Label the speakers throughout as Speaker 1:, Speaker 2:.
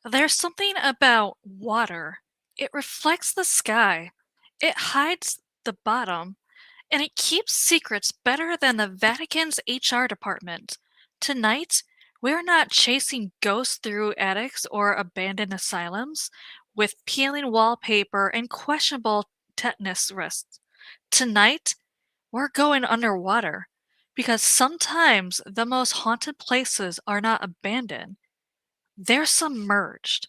Speaker 1: There's something about water. It reflects the sky, it hides the bottom, and it keeps secrets better than the Vatican's HR department. Tonight, we're not chasing ghosts through attics or abandoned asylums with peeling wallpaper and questionable tetanus risks. Tonight, we're going underwater because sometimes the most haunted places are not abandoned, they're submerged.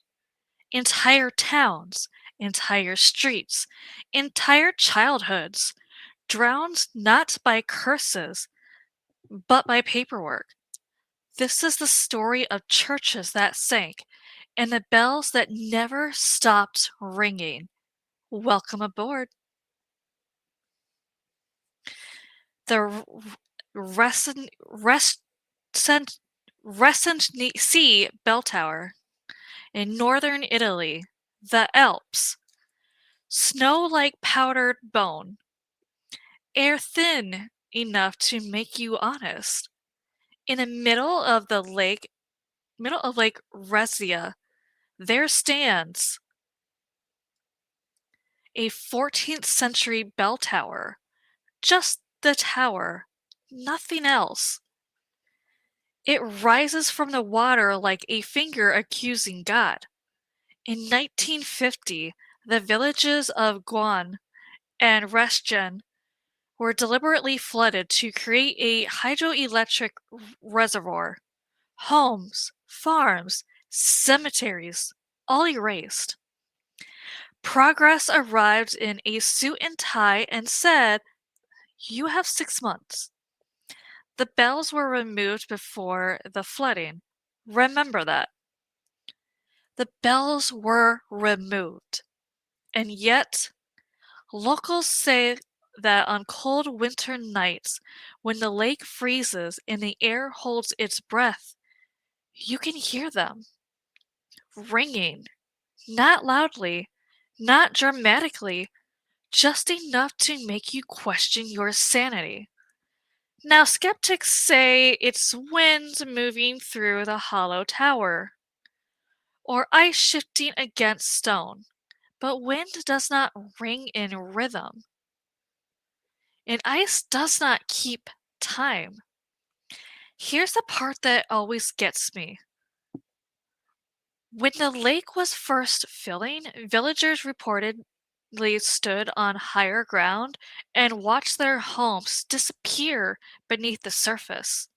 Speaker 1: Entire towns, entire streets, entire childhoods, drowned not by curses, but by paperwork. This is the story of churches that sank and the bells that never stopped ringing. Welcome aboard. The Reschensee Bell Tower in northern Italy, the Alps, snow like powdered bone, air thin enough to make you honest. In the middle of Lake Resia, there stands a 14th century bell tower. Just the tower, nothing else. It rises from the water like a finger accusing God. In 1950, the villages of Guan and Reschgen were deliberately flooded to create a hydroelectric reservoir. Homes, farms, cemeteries, all erased. Progress arrived in a suit and tie and said, "You have 6 months." The bells were removed before the flooding. Remember that. The bells were removed. And yet, locals say that on cold winter nights, when the lake freezes and the air holds its breath, you can hear them ringing. Not loudly, not dramatically, just enough to make you question your sanity. Now, skeptics say it's wind moving through the hollow tower, or ice shifting against stone, but wind does not ring in rhythm, and ice does not keep time. Here's the part that always gets me. When the lake was first filling, villagers reportedly stood on higher ground and watched their homes disappear beneath the surface.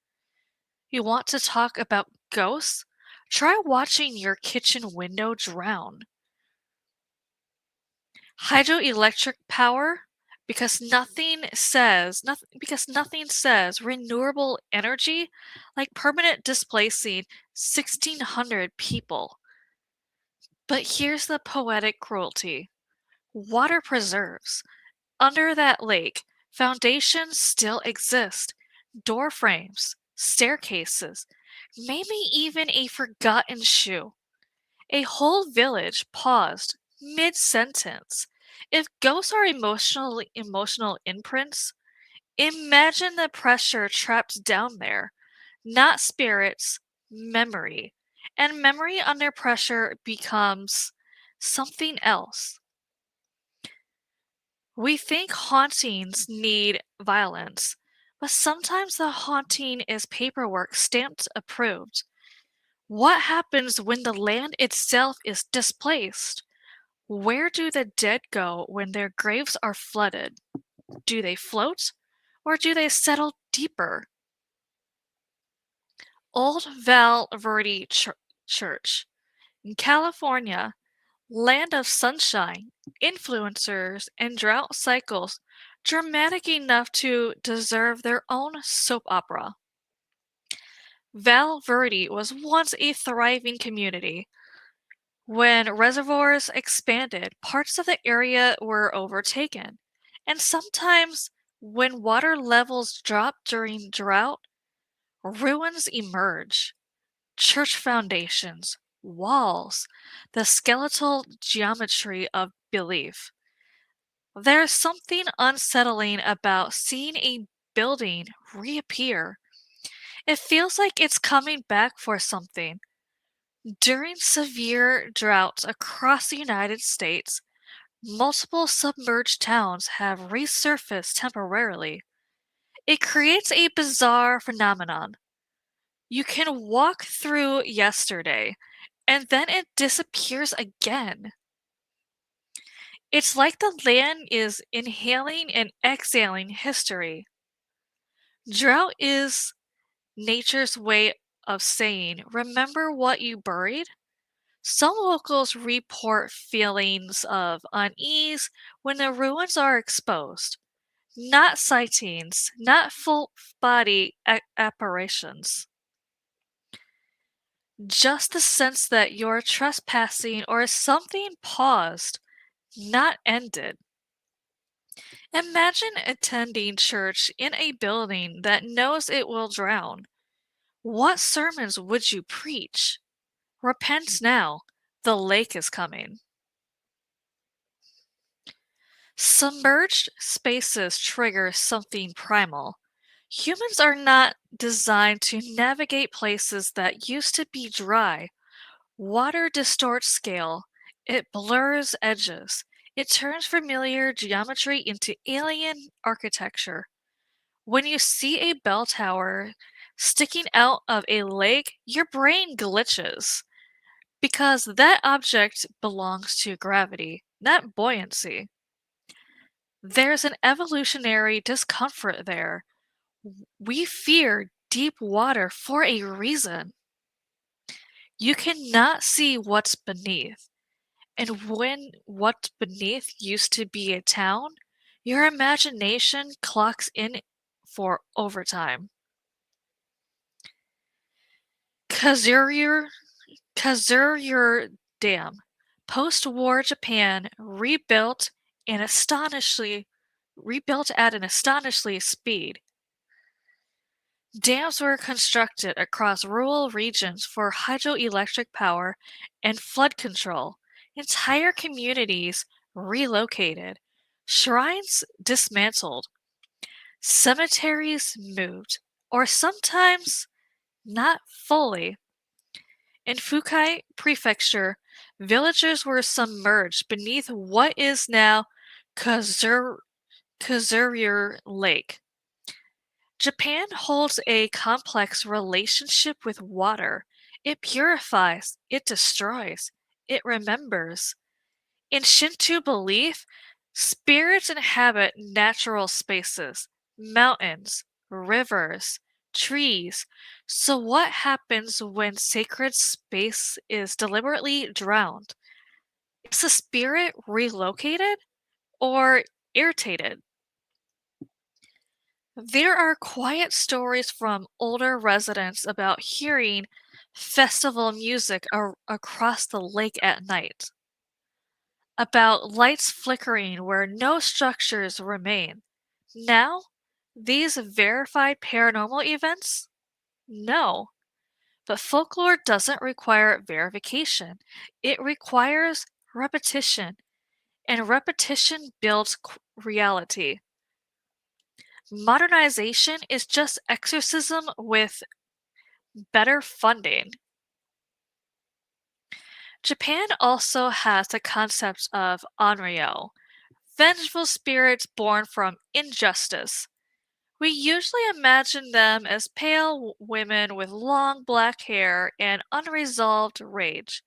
Speaker 1: You want to talk about ghosts? Try watching your kitchen window drown. Hydroelectric power? Because nothing says renewable energy like permanent displacing 1,600 people. But here's the poetic cruelty. Water preserves. Under that lake, foundations still exist. Door frames, staircases, maybe even a forgotten shoe. A whole village paused mid-sentence. If ghosts are emotional imprints, imagine the pressure trapped down there. Not spirits, memory. And memory under pressure becomes something else. We think hauntings need violence, but sometimes the haunting is paperwork stamped approved. What happens when the land itself is displaced? Where do the dead go when their graves are flooded? Do they float, or do they settle deeper? Old Val Verde Church. In California, land of sunshine, influencers, and drought cycles, dramatic enough to deserve their own soap opera. Val Verde was once a thriving community. When reservoirs expanded, parts of the area were overtaken, and sometimes when water levels drop during drought, ruins emerge. Church foundations, walls, the skeletal geometry of belief. There's something unsettling about seeing a building reappear. It feels like it's coming back for something. During severe droughts across the United States, multiple submerged towns have resurfaced temporarily. It creates a bizarre phenomenon. You can walk through yesterday, and then it disappears again. It's like the land is inhaling and exhaling history. Drought is nature's way of saying, remember what you buried? Some locals report feelings of unease when the ruins are exposed, not sightings, not full body apparitions. Just the sense that you're trespassing or something paused, not ended. Imagine attending church in a building that knows it will drown. What sermons would you preach? Repent now, the lake is coming. Submerged spaces trigger something primal. Humans are not designed to navigate places that used to be dry. Water distorts scale, it blurs edges, it turns familiar geometry into alien architecture. When you see a bell tower sticking out of a lake, your brain glitches because that object belongs to gravity, not buoyancy. There's an evolutionary discomfort there. We fear deep water for a reason. You cannot see what's beneath. And when what's beneath used to be a town, your imagination clocks in for overtime. Kuzuryu Kuzuryu Dam. Post-war Japan rebuilt at an astonishingly speed. Dams were constructed across rural regions for hydroelectric power and flood control. Entire communities relocated. Shrines dismantled. Cemeteries moved. Or sometimes not fully. In Fukai Prefecture, villages were submerged beneath what is now Kuzur- Kuzuryu Lake. Japan holds a complex relationship with water. It purifies, it destroys, it remembers. In Shinto belief, spirits inhabit natural spaces, mountains, rivers, trees. So, what happens when sacred space is deliberately drowned? Is the spirit relocated or irritated? There are quiet stories from older residents about hearing festival music across the lake at night, about lights flickering where no structures remain. Now, these verified paranormal events? No. But folklore doesn't require verification, it requires repetition, and repetition builds reality. Modernization is just exorcism with better funding. Japan also has the concept of onryo, vengeful spirits born from injustice. We usually imagine them as pale women with long black hair and unresolved rage.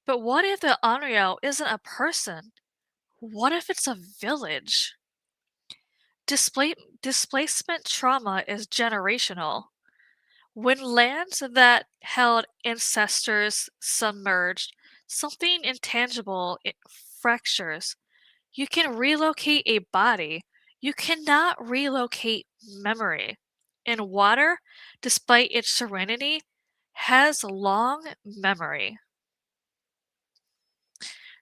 Speaker 1: But what if the onryo isn't a person? What if it's a village? Displacement trauma is generational. When lands that held ancestors submerged, something intangible fractures. You can relocate a body, you cannot relocate memory. And water, despite its serenity, has long memory.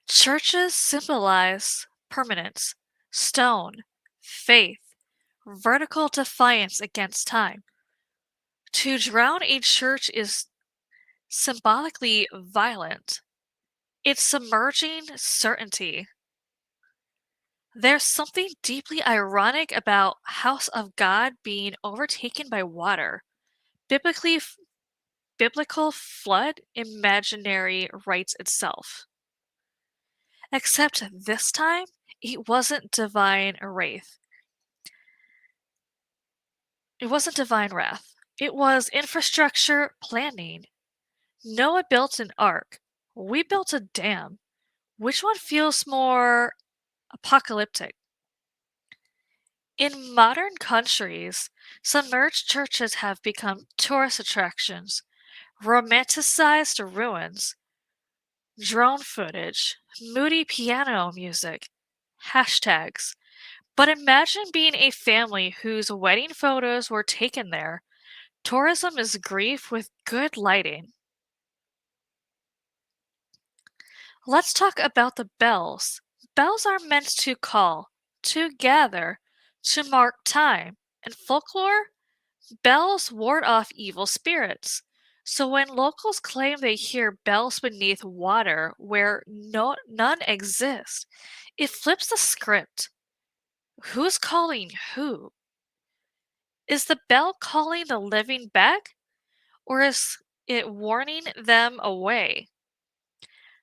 Speaker 1: Churches symbolize permanence, stone, faith, vertical defiance against time. To drown a church is symbolically violent. It's submerging certainty. There's something deeply ironic about House of God being overtaken by water. Biblically, biblical flood imaginary rites itself. Except this time, it wasn't divine wrath. It wasn't divine wrath. It was infrastructure planning. Noah built an ark. We built a dam. Which one feels more apocalyptic? In modern countries, submerged churches have become tourist attractions, romanticized ruins, drone footage, moody piano music, hashtags. But imagine being a family whose wedding photos were taken there. Tourism is grief with good lighting. Let's talk about the bells. Bells are meant to call, to gather, to mark time. In folklore, bells ward off evil spirits. So when locals claim they hear bells beneath water where none exist, it flips the script. Who's calling who? Is the bell calling the living back, or is it warning them away?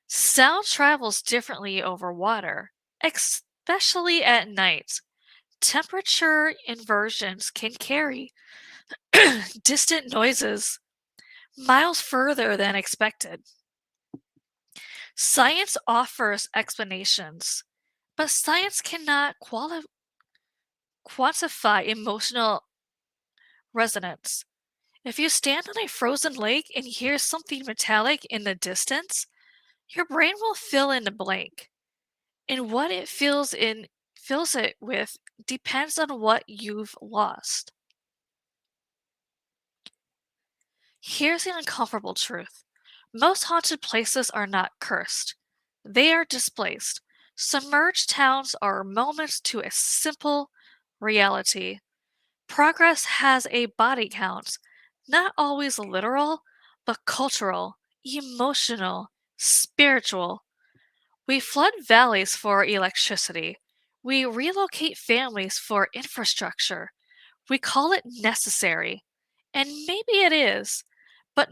Speaker 1: Sound travels differently over water, especially at night. Temperature inversions can carry distant noises miles further than expected. Science offers explanations, but science cannot quantify emotional resonance. If you stand on a frozen lake and hear something metallic in the distance, your brain will fill in the blank. And what it fills it with depends on what you've lost. Here's the uncomfortable truth. Most haunted places are not cursed. They are displaced. Submerged towns are moments to a simple reality. Progress has a body count, not always literal, but cultural, emotional, spiritual. We flood valleys for electricity. We relocate families for infrastructure. We call it necessary. And maybe it is, but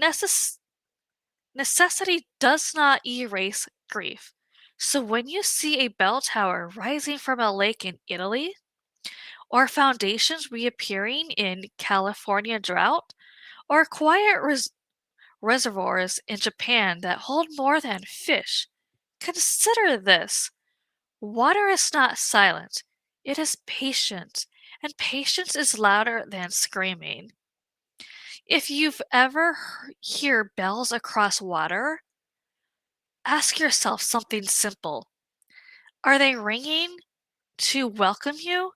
Speaker 1: necessity does not erase grief. So when you see a bell tower rising from a lake in Italy, or foundations reappearing in California drought, or quiet reservoirs in Japan that hold more than fish, consider this. Water is not silent, it is patient, and patience is louder than screaming. If you've ever hear bells across water, ask yourself something simple. Are they ringing to welcome you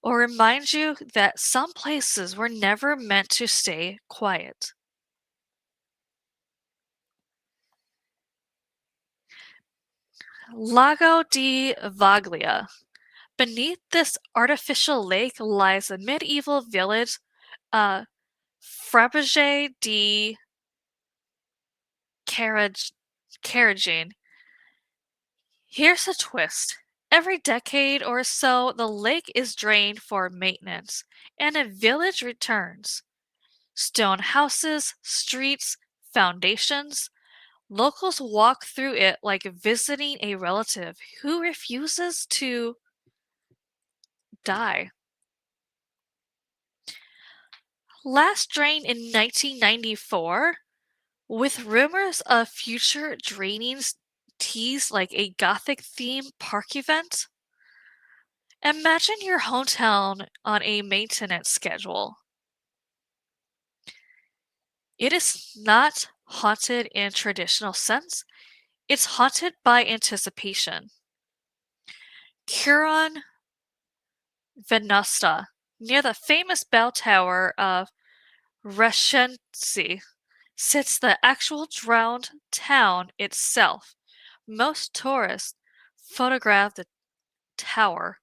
Speaker 1: or remind you that some places were never meant to stay quiet? Lago di Vaglia. Beneath this artificial lake lies the medieval village uh, Faberge di Carrageen. Here's a twist. Every decade or so, the lake is drained for maintenance, and a village returns. Stone houses, streets, foundations. Locals walk through it like visiting a relative who refuses to die. Last drained in 1994, with rumors of future drainings teased like a Gothic themed park event. Imagine your hometown on a maintenance schedule. It is not haunted in traditional sense, it's haunted by anticipation. Curon Venosta, near the famous bell tower of Reschensee, sits the actual drowned town itself. Most tourists photograph the tower.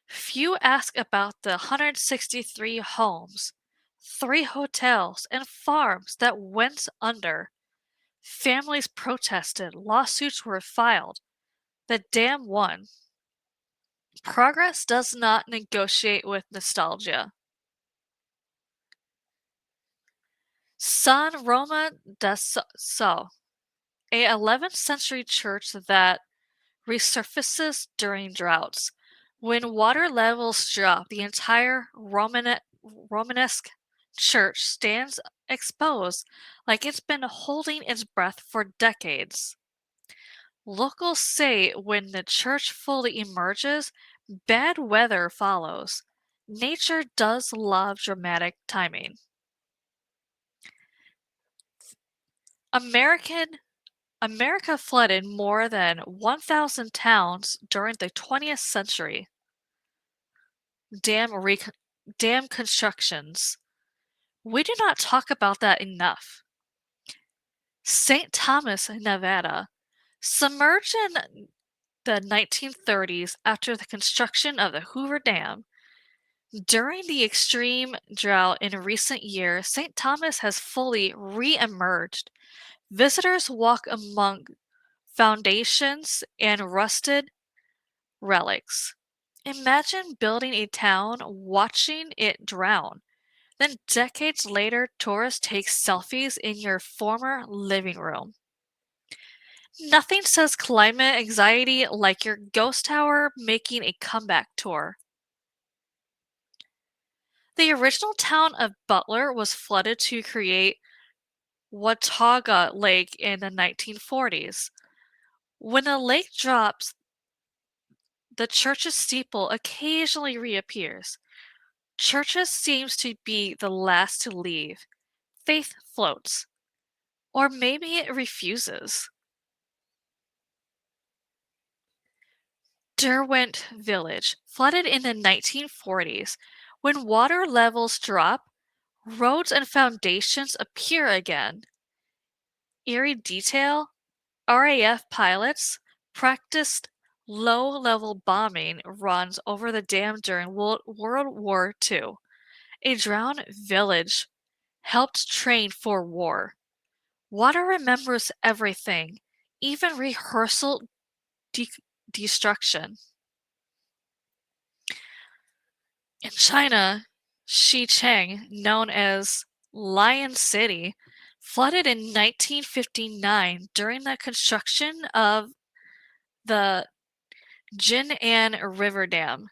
Speaker 1: Few ask about the 163 homes, 3 hotels, and farms that went under. Families protested, lawsuits were filed. The dam won. Progress does not negotiate with nostalgia. Sant Romà de Sau, a 11th century church that resurfaces during droughts. When water levels drop, the entire Romanesque church stands exposed like it's been holding its breath for decades. Locals say when the church fully emerges, bad weather follows. Nature does love dramatic timing. American America flooded more than 1,000 towns during the 20th century. Dam, rec- Dam constructions. We do not talk about that enough. St. Thomas, Nevada, submerged in the 1930s after the construction of the Hoover Dam. During the extreme drought in recent years, St. Thomas has fully re-emerged. Visitors walk among foundations and rusted relics. Imagine building a town, watching it drown. Then decades later, tourists take selfies in your former living room. Nothing says climate anxiety like your ghost tower making a comeback tour. The original town of Butler was flooded to create Watauga Lake in the 1940s. When the lake drops, the church's steeple occasionally reappears. Churches seems to be the last to leave. Faith floats. Or maybe it refuses. Derwent Village, flooded in the 1940s. When water levels drop, roads and foundations appear again. Eerie detail, RAF pilots practiced low-level bombing runs over the dam during World War II. A drowned village helped train for war. Water remembers everything, even rehearsal de- destruction. In China, Xicheng, known as Lion City, flooded in 1959 during the construction of the Jin'an River Dam.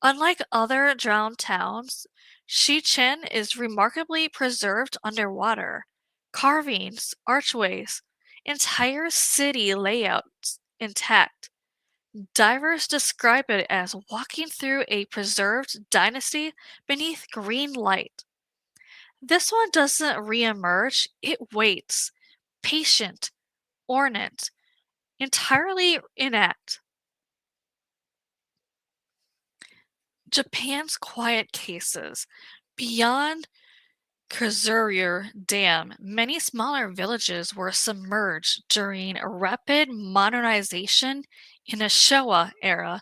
Speaker 1: Unlike other drowned towns, Xichen is remarkably preserved underwater. Carvings, archways, entire city layouts intact. Divers describe it as walking through a preserved dynasty beneath green light. This one doesn't reemerge, it waits, patient, ornate, entirely intact. Japan's quiet cases. Beyond Kuzuryu Dam, many smaller villages were submerged during a rapid modernization in the Showa era.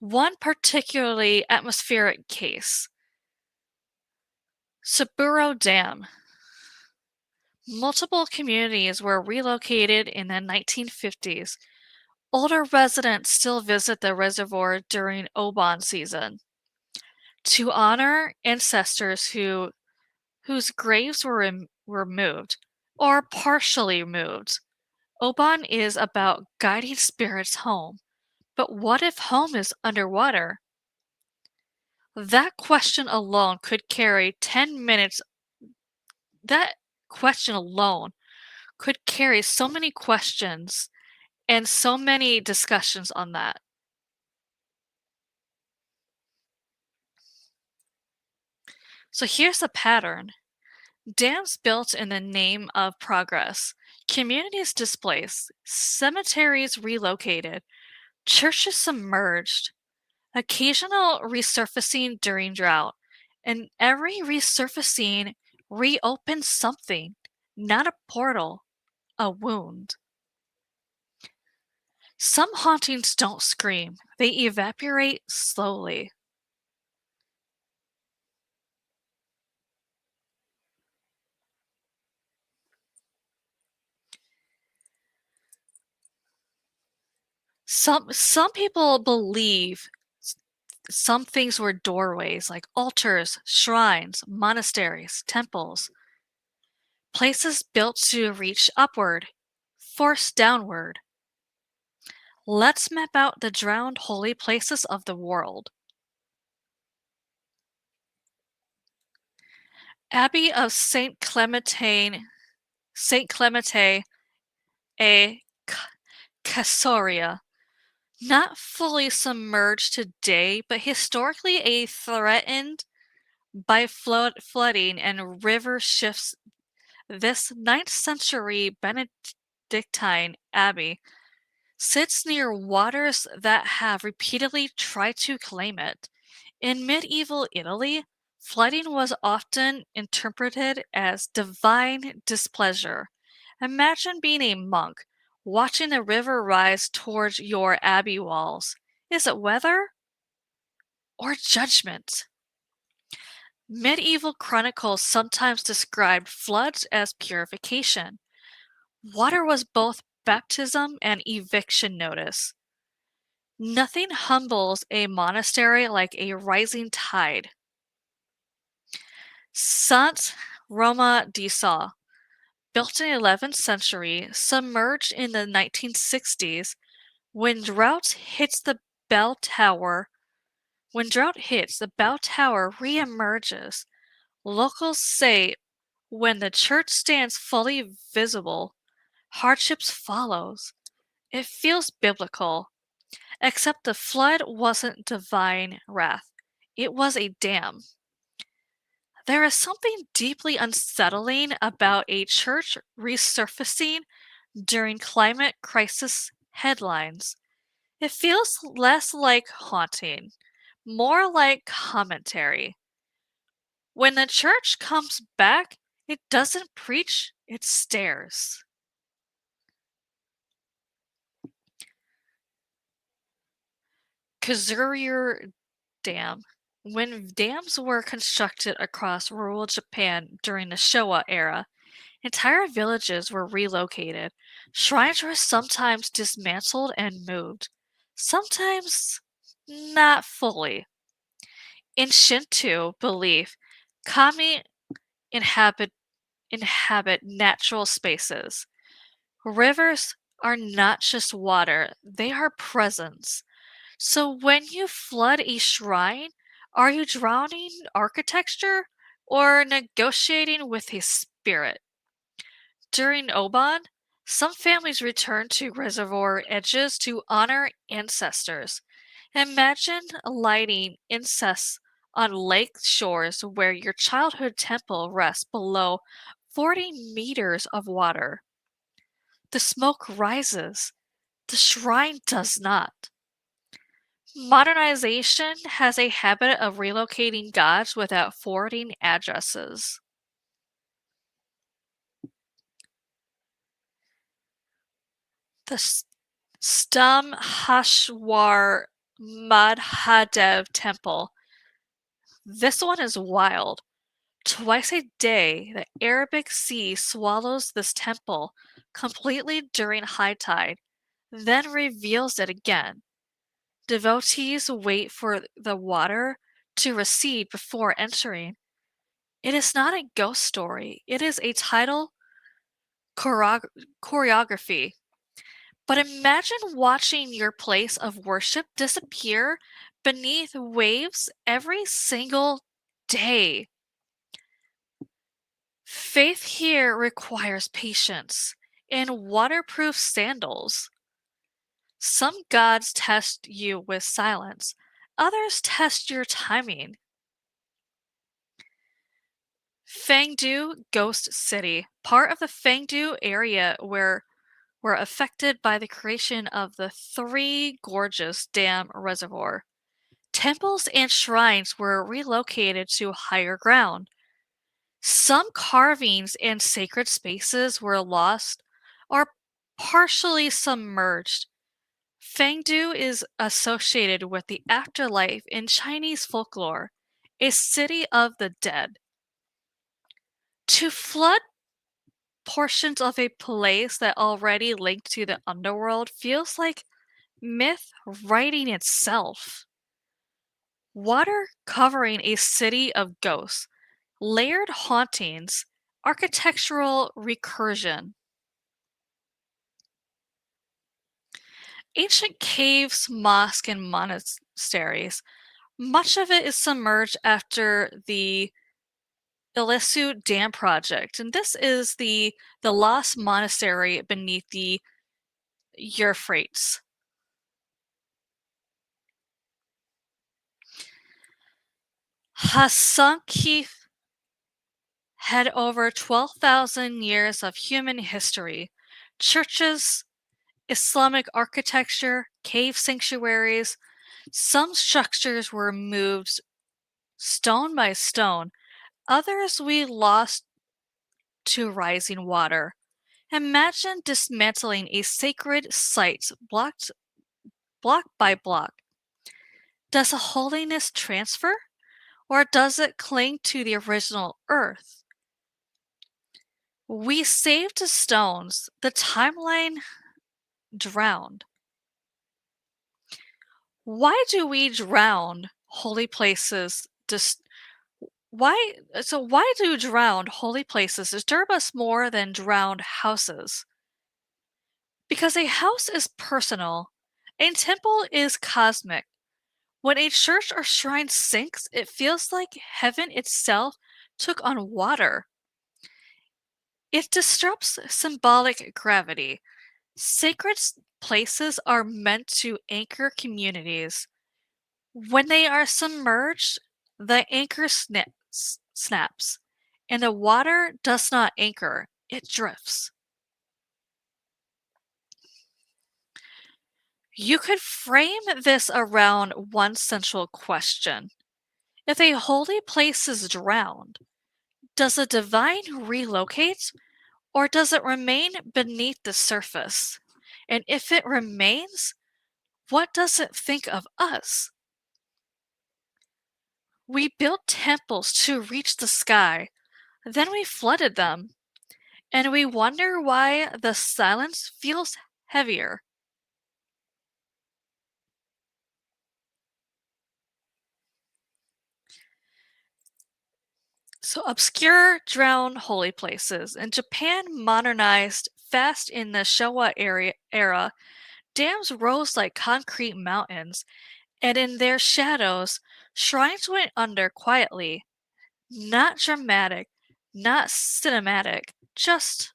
Speaker 1: One particularly atmospheric case, Suburo Dam. Multiple communities were relocated in the 1950s. Older residents still visit the reservoir during Obon season to honor ancestors whose graves were removed or partially removed. Obon is about guiding spirits home. But what if home is underwater? That question alone could carry 10 minutes. That question alone could carry so many questions and so many discussions on that. So here's the pattern: dams built in the name of progress, communities displaced, cemeteries relocated, churches submerged, occasional resurfacing during drought, and every resurfacing reopens something, not a portal, a wound. Some hauntings don't scream, they evaporate slowly. Some people believe some things were doorways, like altars, shrines, monasteries, temples. Places built to reach upward, force downward. Let's map out the drowned holy places of the world. Abbey of Saint Clemente a Casoria. Not fully submerged today, but historically a threatened by flooding and river shifts. This 9th century Benedictine abbey sits near waters that have repeatedly tried to claim it. In medieval Italy, flooding was often interpreted as divine displeasure. Imagine being a monk, watching the river rise towards your abbey walls. Is it weather or judgment? Medieval chronicles sometimes described floods as purification. Water was both baptism and eviction notice. Nothing humbles a monastery like a rising tide. Sant Romà de Sau, built in the 11th century, submerged in the 1960s. When drought hits the bell tower, when drought hits, the bell tower reemerges. Locals say when the church stands fully visible, hardships follows. It feels biblical, except the flood wasn't divine wrath. It was a dam. There is something deeply unsettling about a church resurfacing during climate crisis headlines. It feels less like haunting, more like commentary. When the church comes back, it doesn't preach, it stares. Kuzuryu Dam. When dams were constructed across rural Japan during the Showa era, entire villages were relocated. Shrines were sometimes dismantled and moved, sometimes not fully. In Shinto belief, kami inhabit natural spaces. Rivers are not just water, they are presence. So when you flood a shrine, are you drowning architecture or negotiating with a spirit? During Oban, some families return to reservoir edges to honor ancestors. Imagine lighting incense on lake shores where your childhood temple rests below 40 meters of water. The smoke rises, the shrine does not. Modernization has a habit of relocating gods without forwarding addresses. The Stamhashwar Madhadev Temple. This one is wild. Twice a day, the Arabic Sea swallows this temple completely during high tide, then reveals it again. Devotees wait for the water to recede before entering. It is not a ghost story, it is a tidal choreography. But imagine watching your place of worship disappear beneath waves every single day. Faith here requires patience and waterproof sandals. Some gods test you with silence, others test your timing. Fangdu Ghost City, part of the Fangdu area were affected by the creation of the Three Gorges Dam Reservoir. Temples and shrines were relocated to higher ground. Some carvings and sacred spaces were lost or partially submerged. Fangdu is associated with the afterlife in Chinese folklore, a city of the dead. To flood portions of a place that already linked to the underworld feels like myth writing itself. Water covering a city of ghosts, layered hauntings, Architectural recursion. Ancient caves, mosques, and monasteries. Much of it is submerged after the Kuzuryu Dam project, and this is the lost monastery beneath the Euphrates. Hasanki had over 12,000 years of human history. Churches, Islamic architecture, cave sanctuaries. Some structures were moved stone by stone, others we lost to rising water. Imagine dismantling a sacred site block by block. Does a holiness transfer, or does it cling to the original earth? We saved the stones, the timeline drowned. Why do we drown holy places? Why do drowned holy places disturb us more than drowned houses? Because a house is personal, a temple is cosmic. When a church or shrine sinks, it feels like heaven itself took on water. It disrupts symbolic gravity. Sacred places are meant to anchor communities. When they are submerged, the anchor snaps, and the water does not anchor, it drifts. You could frame this around one central question. If a holy place is drowned, does the divine relocate, or does it remain beneath the surface? And if it remains, what does it think of us? We built temples to reach the sky, then we flooded them, and we wonder why the silence feels heavier. So, obscure, drowned holy places. And Japan modernized fast in the era. Dams rose like concrete mountains, and in their shadows, shrines went under quietly. Not dramatic, not cinematic, just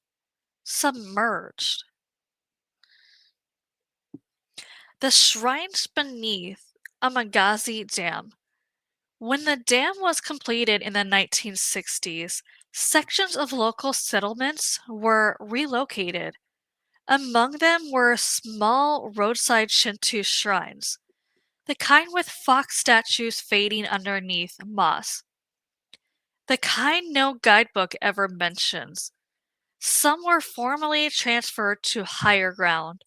Speaker 1: submerged. The shrines beneath Amagazi Dam. When the dam was completed in the 1960s, sections of local settlements were relocated. Among them were small roadside Shinto shrines, the kind with fox statues fading underneath moss, the kind no guidebook ever mentions. Some were formally transferred to higher ground.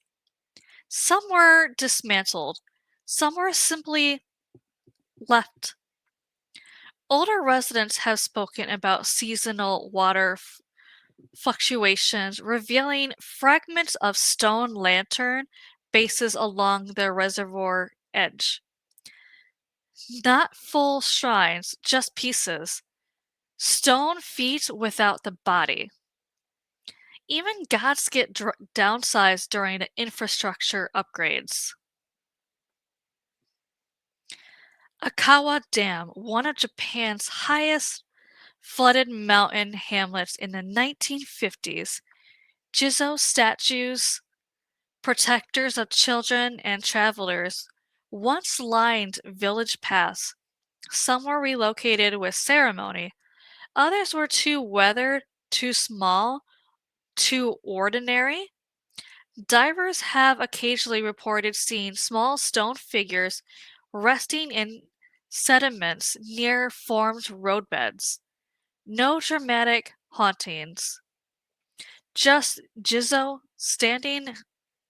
Speaker 1: Some were dismantled. Some were simply left. Older residents have spoken about seasonal water fluctuations, revealing fragments of stone lantern bases along the reservoir edge. Not full shrines, just pieces. Stone feet without the body. Even gods get downsized during the infrastructure upgrades. Akawa Dam, one of Japan's highest flooded mountain hamlets in the 1950s. Jizo statues, protectors of children and travelers, once lined village paths. Some were relocated with ceremony, others were too weathered, too small, too ordinary. Divers have occasionally reported seeing small stone figures resting in sediments near formed roadbeds. No dramatic hauntings, just Jizo standing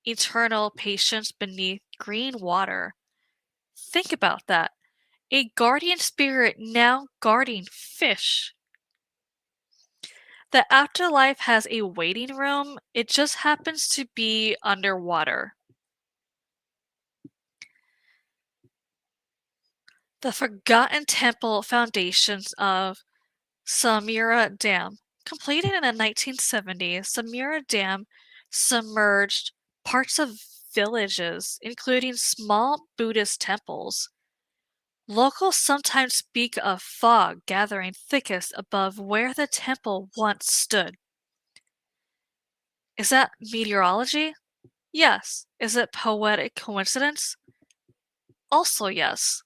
Speaker 1: eternal patience beneath green water. Think about that. A guardian spirit now guarding fish. The afterlife has a waiting room, it just happens to be underwater. The forgotten temple foundations of Samura Dam. Completed in the 1970s, Submerged Dam submerged parts of villages, including small Buddhist temples. Locals sometimes speak of fog gathering thickest above where the temple once stood. Is that meteorology? Yes. Is it poetic coincidence? Also, yes.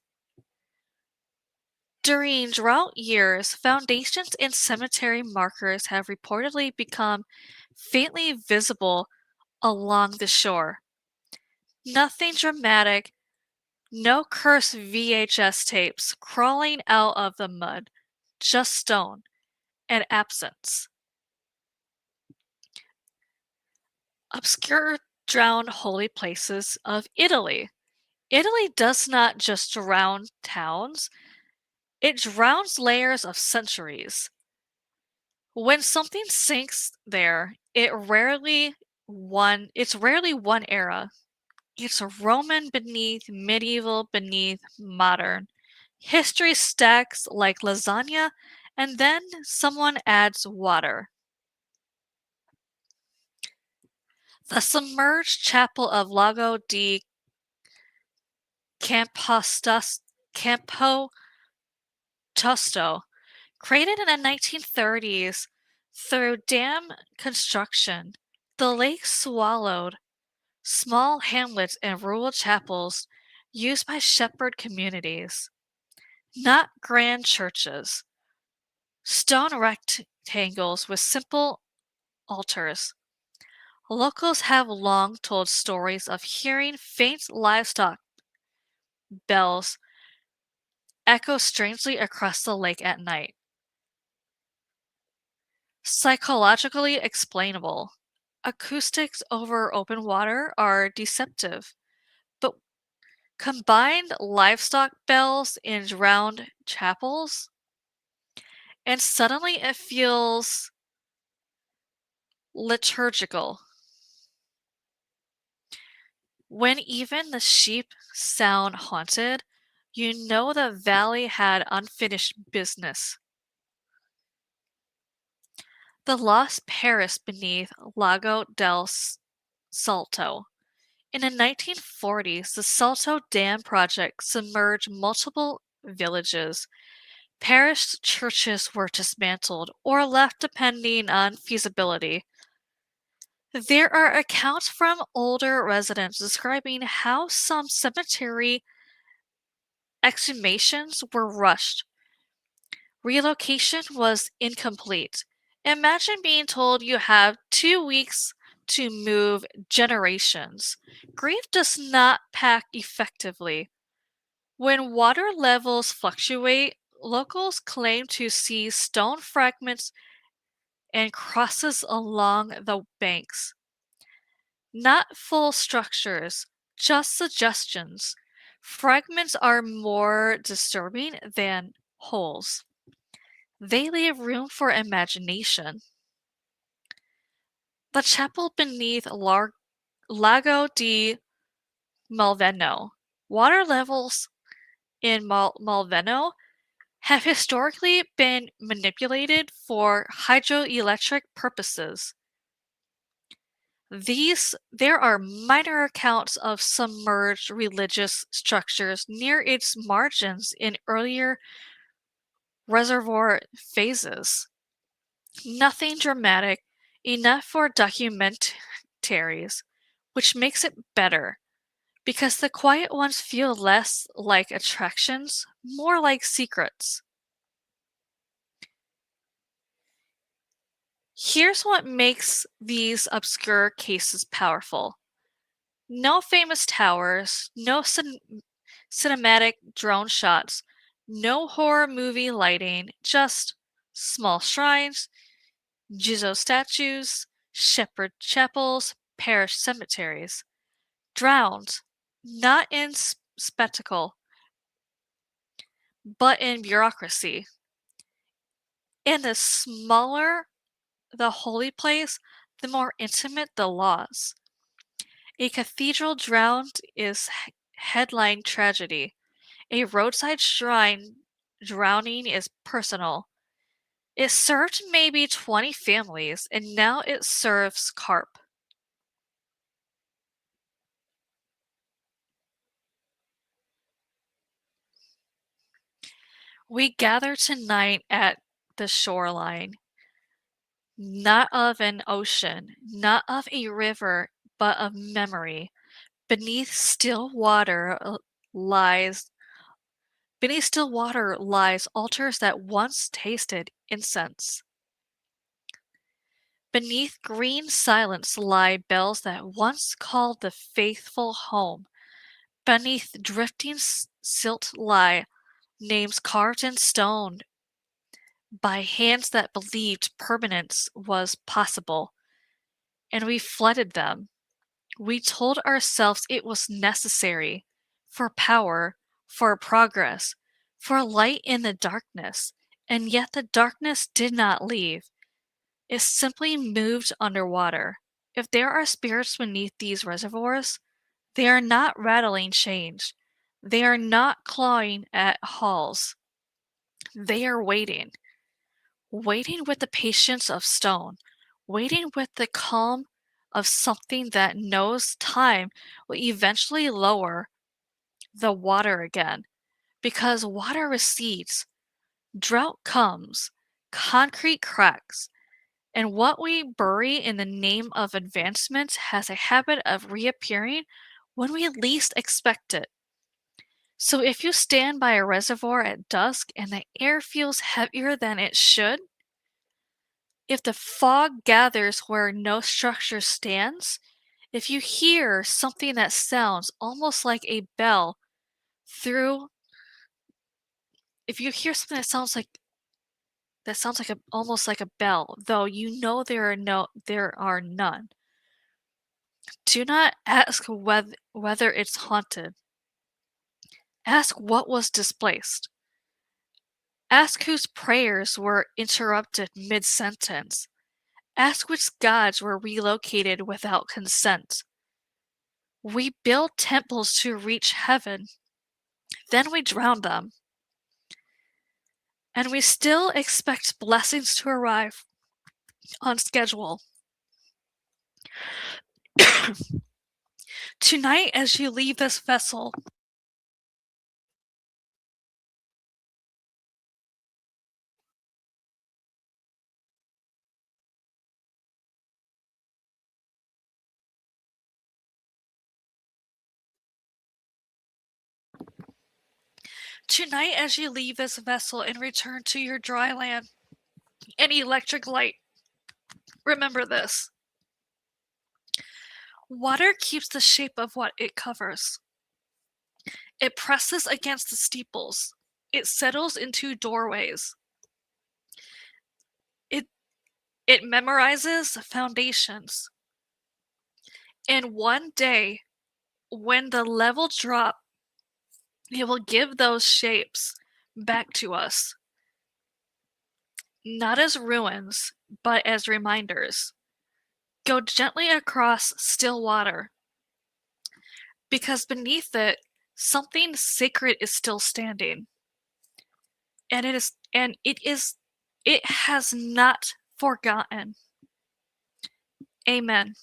Speaker 1: During drought years, foundations and cemetery markers have reportedly become faintly visible along the shore. Nothing dramatic, no cursed VHS tapes crawling out of the mud, just stone and absence. Obscure drowned holy places of Italy. Italy does not just drown towns, it drowns layers of centuries. When something sinks there, it's rarely one era. It's Roman beneath medieval beneath modern. History stacks like lasagna, and then someone adds water. The submerged chapel of Lago di Campostos Campo Tosto, created in the 1930s through dam construction. The lake swallowed small hamlets and rural chapels used by shepherd communities, not grand churches. Stone rectangles with simple altars. Locals have long told stories of hearing faint livestock bells echo strangely across the lake at night. Psychologically explainable. Acoustics over open water are deceptive, but combined livestock bells in drowned chapels, and suddenly it feels liturgical. When even the sheep sound haunted, you know the valley had unfinished business. The lost Paris beneath Lago del Salto. In the 1940s, the Salto Dam project submerged multiple villages. Parish churches were dismantled or left depending on feasibility. There are accounts from older residents describing how some cemetery exhumations were rushed. Relocation was incomplete. Imagine being told you have 2 weeks to move generations. Grief does not pack effectively. When water levels fluctuate, locals claim to see stone fragments and crosses along the banks. Not full structures, just suggestions. Fragments are more disturbing than wholes. They leave room for imagination. The chapel beneath Lago di Malveno. Water levels in Malveno have historically been manipulated for hydroelectric purposes. There are minor accounts of submerged religious structures near its margins in earlier reservoir phases. Nothing dramatic, enough for documentaries, which makes it better, because the quiet ones feel less like attractions, more like secrets. Here's what makes these obscure cases powerful. No famous towers, no cinematic drone shots, no horror movie lighting, just small shrines, Jizo statues, shepherd chapels, parish cemeteries. Drowned, not in spectacle, but in bureaucracy. And the smaller the holy place, the more intimate the laws. A cathedral drowned is headline tragedy. A roadside shrine drowning is personal. It served maybe 20 families, and now it serves carp. We gather tonight at the shoreline, not of an ocean, not of a river, but of memory. Beneath still water lies Beneath still water lies altars that once tasted incense. Beneath green silence lie bells that once called the faithful home. Beneath drifting silt lie names carved in stone by hands that believed permanence was possible, and we flooded them. We told ourselves it was necessary for power, for progress, for light in the darkness, and yet the darkness did not leave. It simply moved underwater. If there are spirits beneath these reservoirs, they are not rattling chains. They are not clawing at halls. They are waiting. Waiting with the patience of stone. Waiting with the calm of something that knows time will eventually lower the water again. Because water recedes, drought comes, concrete cracks, and what we bury in the name of advancement has a habit of reappearing when we least expect it. So if you stand by a reservoir at dusk and the air feels heavier than it should, if the fog gathers where no structure stands, if you hear something that sounds almost like a bell through if you hear something that sounds like a almost like a bell, though you know there are none. Do not ask whether it's haunted. Ask what was displaced. Ask whose prayers were interrupted mid-sentence. Ask which gods were relocated without consent. We build temples to reach heaven, then we drown them. And we still expect blessings to arrive on schedule. Tonight, as you leave this vessel, and return to your dry land and electric light, remember this. Water keeps the shape of what it covers. It presses against the steeples. It settles into doorways. It it memorizes foundations. And one day, when the level drop, it will give those shapes back to us. Not as ruins, but as reminders. Go gently across still water, because beneath it, something sacred is still standing. It has not forgotten. Amen.